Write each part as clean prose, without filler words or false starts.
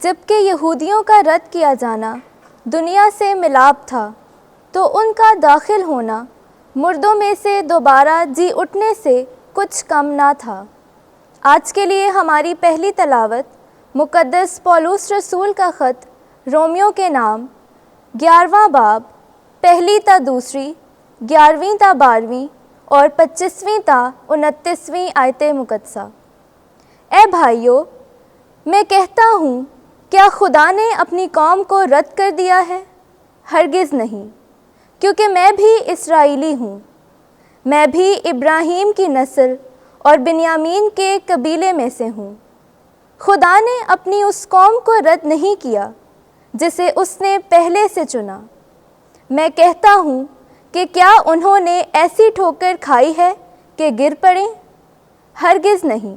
جبکہ یہودیوں کا رد کیا جانا دنیا سے ملاپ تھا، تو ان کا داخل ہونا مردوں میں سے دوبارہ جی اٹھنے سے کچھ کم نہ تھا۔ آج کے لیے ہماری پہلی تلاوت مقدس پولس رسول کا خط رومیوں کے نام 11واں باب، پہلی تا دوسری، 11ویں تا 12ویں اور 25ویں تا 29ویں آیت مقدسہ۔ اے بھائیو، میں کہتا ہوں، کیا خدا نے اپنی قوم کو رد کر دیا ہے؟ ہرگز نہیں، کیونکہ میں بھی اسرائیلی ہوں، میں بھی ابراہیم کی نسل اور بنیامین کے قبیلے میں سے ہوں۔ خدا نے اپنی اس قوم کو رد نہیں کیا جسے اس نے پہلے سے چنا۔ میں کہتا ہوں کہ کیا انہوں نے ایسی ٹھوکر کھائی ہے کہ گر پڑیں؟ ہرگز نہیں،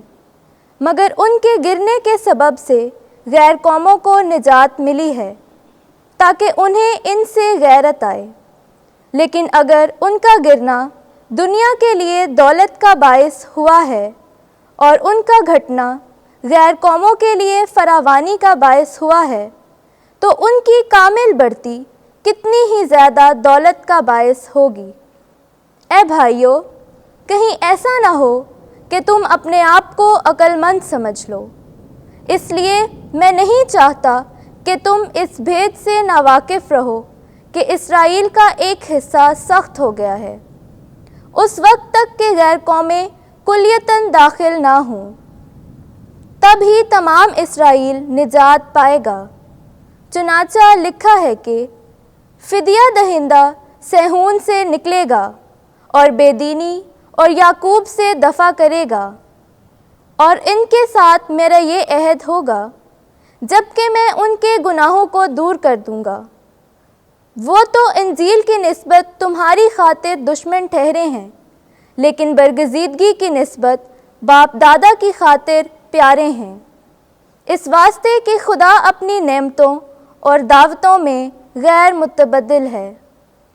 مگر ان کے گرنے کے سبب سے غیر قوموں کو نجات ملی ہے، تاکہ انہیں ان سے غیرت آئے۔ لیکن اگر ان کا گرنا دنیا کے لیے دولت کا باعث ہوا ہے اور ان کا گھٹنا غیر قوموں کے لیے فراوانی کا باعث ہوا ہے، تو ان کی کامل بڑھتی کتنی ہی زیادہ دولت کا باعث ہوگی۔ اے بھائیو، کہیں ایسا نہ ہو کہ تم اپنے آپ کو عقل مند سمجھ لو۔ اس لیے میں نہیں چاہتا کہ تم اس بھید سے ناواقف رہو کہ اسرائیل کا ایک حصہ سخت ہو گیا ہے، اس وقت تک کہ غیر قومیں کلیتاً داخل نہ ہوں، تب ہی تمام اسرائیل نجات پائے گا۔ چنانچہ لکھا ہے کہ فدیہ دہندہ صہیون سے نکلے گا اور بے دینی اور یعقوب سے دفع کرے گا، اور ان کے ساتھ میرا یہ عہد ہوگا، جب کہ میں ان کے گناہوں کو دور کر دوں گا۔ وہ تو انجیل کی نسبت تمہاری خاطر دشمن ٹھہرے ہیں، لیکن برگزیدگی کی نسبت باپ دادا کی خاطر پیارے ہیں، اس واسطے کہ خدا اپنی نعمتوں اور دعوتوں میں غیر متبدل ہے۔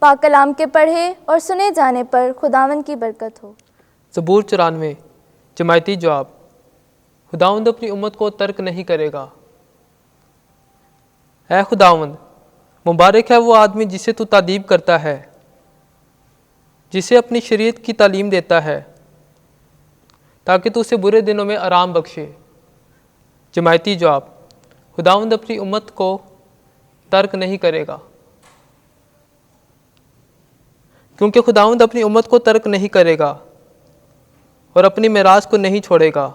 پاک کلام کے پڑھے اور سنے جانے پر خداوند کی برکت ہو۔ زبور 94 جماعتی جواب۔ خداوند اپنی امت کو ترک نہیں کرے گا۔ اے خداوند، مبارک ہے وہ آدمی جسے تو تادیب کرتا ہے، جسے اپنی شریعت کی تعلیم دیتا ہے، تاکہ تو اسے برے دنوں میں آرام بخشے۔ جماعتی جواب۔ خداوند اپنی امت کو ترک نہیں کرے گا، کیونکہ خداوند اپنی امت کو ترک نہیں کرے گا اور اپنی میراث کو نہیں چھوڑے گا،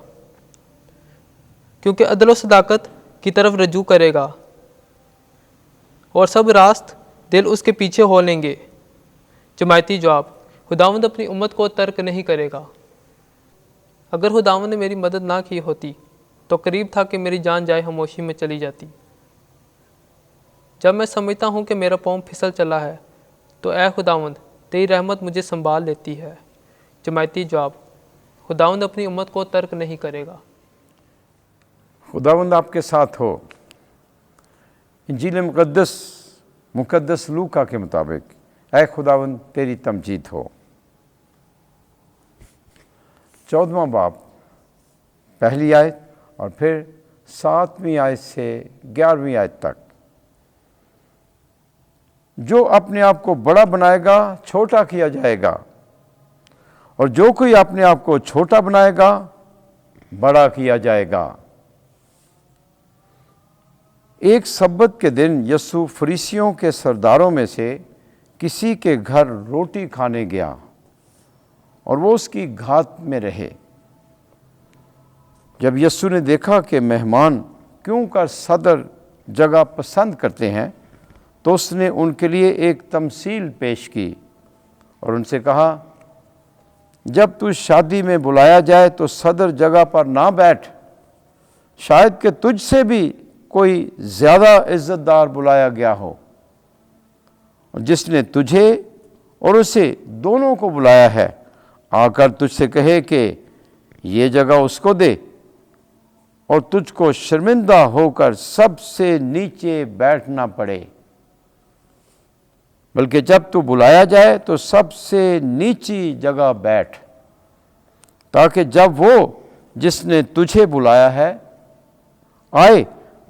کیونکہ عدل و صداقت کی طرف رجوع کرے گا اور سب راست دل اس کے پیچھے ہو لیں گے۔ جماعتی جواب۔ خداوند اپنی امت کو ترک نہیں کرے گا۔ اگر خداوند نے میری مدد نہ کی ہوتی تو قریب تھا کہ میری جان جائے خاموشی میں چلی جاتی۔ جب میں سمجھتا ہوں کہ میرا پاؤں پھسل چلا ہے، تو اے خداوند تیری رحمت مجھے سنبھال لیتی ہے۔ جماعتی جواب۔ خداوند اپنی امت کو ترک نہیں کرے گا۔ خداوند آپ کے ساتھ ہو۔ انجیل مقدس لوکا کے مطابق اے خداوند تیری تمجید ہو۔ 14واں باب، پہلی آیت اور پھر 7ویں آیت سے 11ویں آیت تک۔ جو اپنے آپ کو بڑا بنائے گا چھوٹا کیا جائے گا، اور جو کوئی اپنے آپ کو چھوٹا بنائے گا بڑا کیا جائے گا۔ ایک سبت کے دن یسوع فریسیوں کے سرداروں میں سے کسی کے گھر روٹی کھانے گیا، اور وہ اس کی گھات میں رہے۔ جب یسوع نے دیکھا کہ مہمان کیوں کر صدر جگہ پسند کرتے ہیں، تو اس نے ان کے لیے ایک تمثیل پیش کی اور ان سے کہا، جب تو شادی میں بلایا جائے تو صدر جگہ پر نہ بیٹھ، شاید کہ تجھ سے بھی کوئی زیادہ عزت دار بلایا گیا ہو، اور جس نے تجھے اور اسے دونوں کو بلایا ہے آ کر تجھ سے کہے کہ یہ جگہ اس کو دے، اور تجھ کو شرمندہ ہو کر سب سے نیچے بیٹھنا پڑے، بلکہ جب تو بلایا جائے تو سب سے نیچی جگہ بیٹھ، تاکہ جب وہ جس نے تجھے بلایا ہے آئے